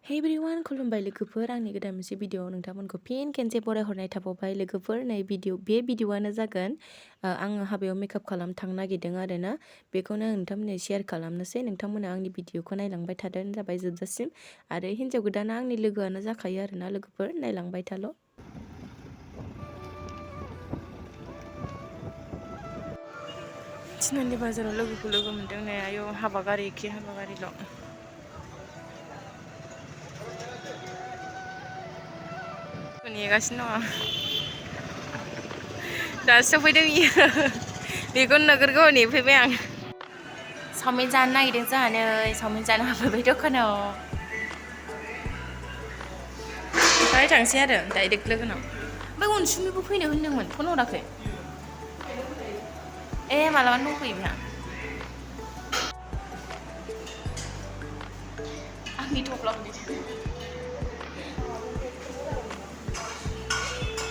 Hey everyone, खुलुमबाय लोगोफोर आंनि गोदान मोनसे भिडिअआव नोंथांमोनखौ फिन खेनसे बरायहरनाय थाबावबाय लोगोफोर नै बे भिडिअआनो जागोन आङो हाबायाव मेकआप खालाम थांनो नागिरदों आरोना बेखौनो नोंथांमोननो शेयार खालामनोसै नोंथांमोना आंनि भिडिअखौ नायलांबाय थादों जाबाय जोबजासिम आरो हिन्जाव गोदाना आंनि लोगोआनो जाखायो आरोना लोगोफोर नायलांबाय थाल' थिनालि बाजाराव लोगोखौ लोगो मोनदों नै आयौ हाबा गारि एखे हाबा गारिल' नेगासिनो दङ दासो सफैदों बियो बेखौनो नोगोर गोबाव नेफैबाय आं चावमिन जानो नागिरदों जोंहा नै चावमिन जानो हाबफैबाय दखानाव ओमफ्राय थांसै आरो डाइरेक्ट लोगोनाव ओमफ्राय अनसुमिबो फैनो होनदोंमोन फन हराखै मालाबानो दंफैयो बेहा आंनि थफ्लाखौ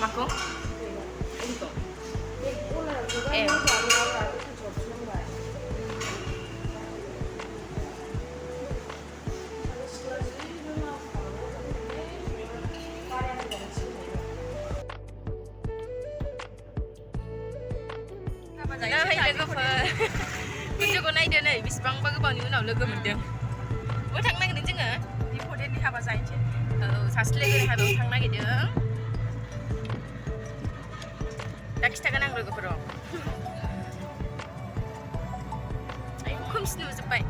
माखौ लोगोफोर भिडिअखौ नायदो नै बेसेबांबा गोबावनि उनाव लोगो मोनदों बबेयाव थांनो नागिरदों जोङो इम्परटेन्टनि हाबा जाहैनोसै सासे लोगोनि हाबायाव थांनो नागिरदों दा खिथागोन आं लोगोफोराव खोमसि नुजोब्बाय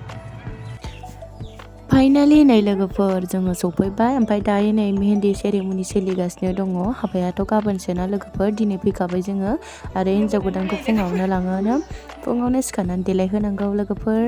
फाइनालि नै लोगोफोर जोङो सफैबाय ओमफ्राय दायो नै मेहेन्दी सेरेमनि सोलिगासिनो दङ हाबायाथ' गाबोनसोना लोगोफोर दिनै फैखाबाय जोङो आरो हिन्जाव गोदानखौ फुङावनो सिखारनानै देलायहोनांगौ लोगोफोर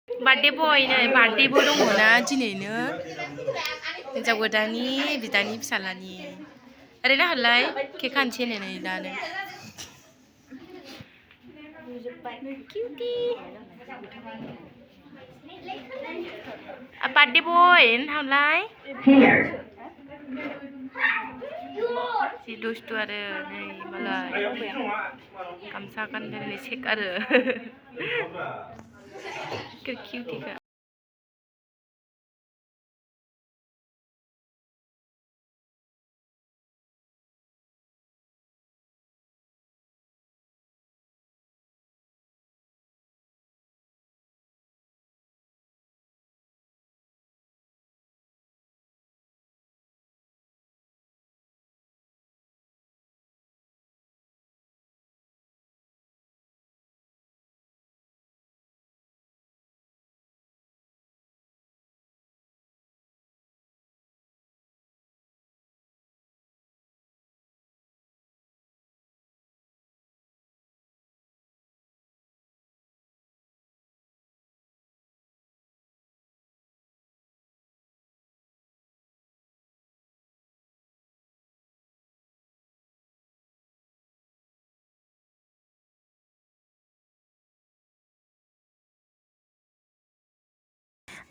बार्थडे बय नै बार्थडेबो दङ ना दिनैनो हिन्जाव गोदाननि बिदानि फिसालानि ओरैनो हालाय केक हानोसै नै दानो बार्थडे बय हालाय जि दुस्थु आरो नै मालाय गामसा गाननानै सेक आरो क्यूटिखा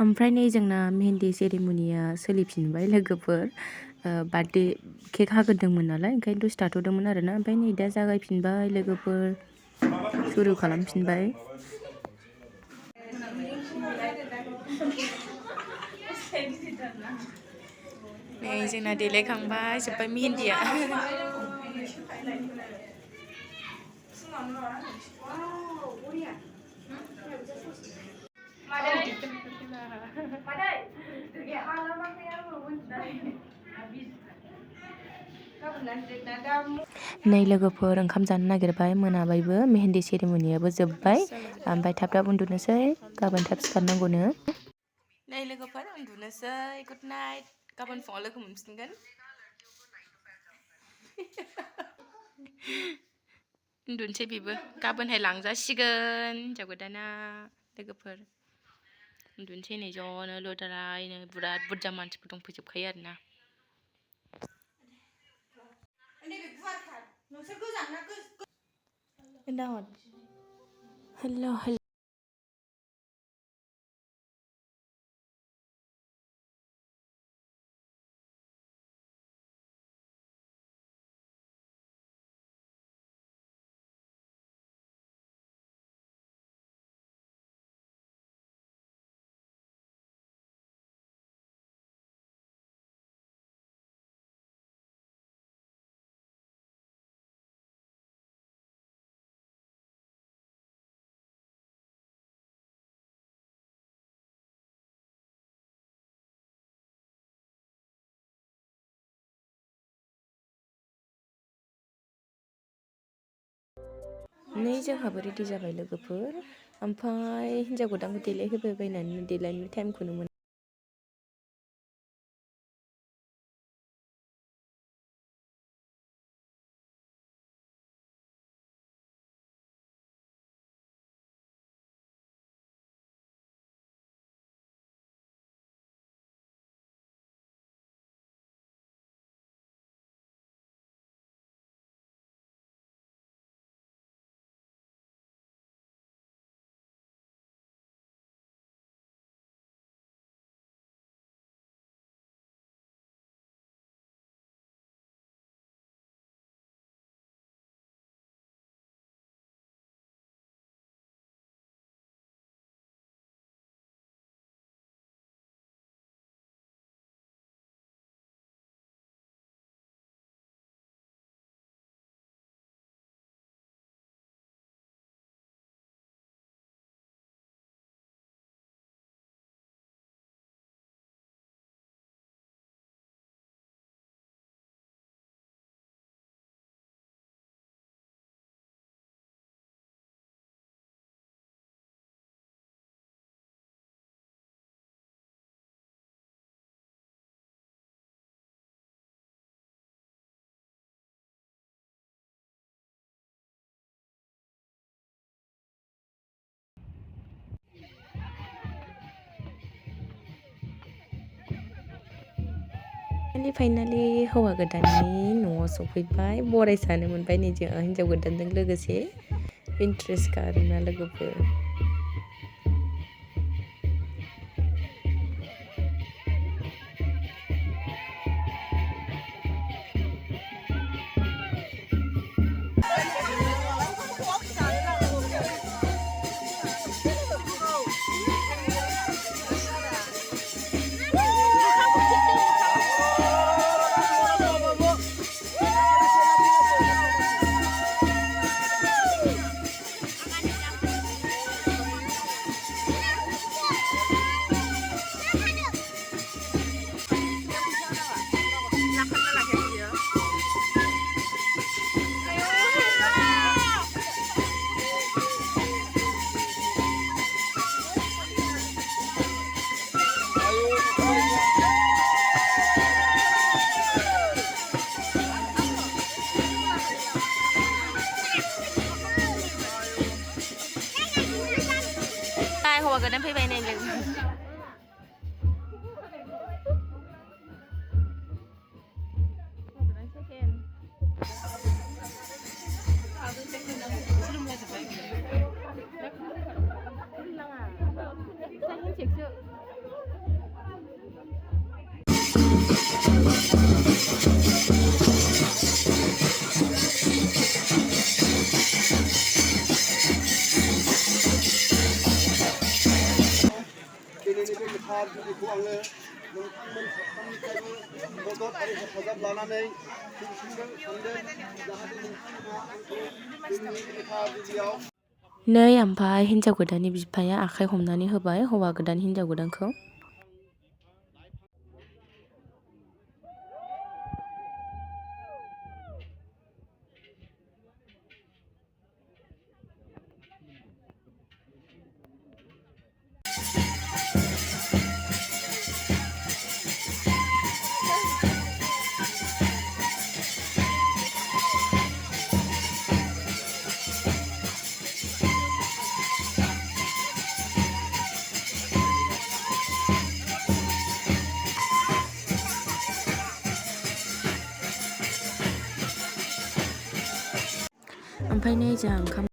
ओमफ्राय नै जोंना मेहेन्दी सेरेमनिया सोलिफिनबाय लोगोफोर बार्थडे केक हाग्रोदोंमोन नालाय ओंखायनो दसे थाथ'दोंमोन आरोना ओमफ्राय नै दा जागायफिनबाय लोगोफोर सुरु खालामफिनबाय नै जोंना देलायखांबाय जोब्बाय मेहेन्दिया नै लोगोफोर ओंखाम जानो नागिरबाय मोनाबायबो मेहेन्दी सेरेमनियाबो जोब्बाय ओमफ्राय थाब थाब उन्दुनोसै गाबोन थाब सिखारनांगौनो। नै लोगोफोर उन्दुनोसै गुड नाइट गाबोन फुङाव लोगो मोनफिनगोन। उन्दुनोसै बेबो गाबोनहाय लांजासिगोन हिन्जाव गोदाना लोगोफोर उन्दुनोसै नै ज'नो लुदारायनो बिराद बुरजा मानसिफोर दंफैजोबखायो आरोना। हेल' हेल' नै जोंहाबो रेडि जाबाय लोगोफोर ओमफ्राय हिन्जाव गोदानखौ देलायहोबायबायनानै देलायनो टाइमखौनो मोना। फाइनालि हौवा गोदाननि न'आव सफैबाय बरायजानो मोनबाय नै जों हिन्जाव गोदानजों लोगोसे इन्ट्रेस्टखा आरोना लोगोफोर। हौवा गोदान फैबाय नै लोगो। नै ओमफ्राय हिन्जाव गोदाननि बिफाया आखाइ हमनानै होबाय हौवा गोदान हिन्जाव गोदानखौ। ओमफ्राय नै जोंहा ओंखाम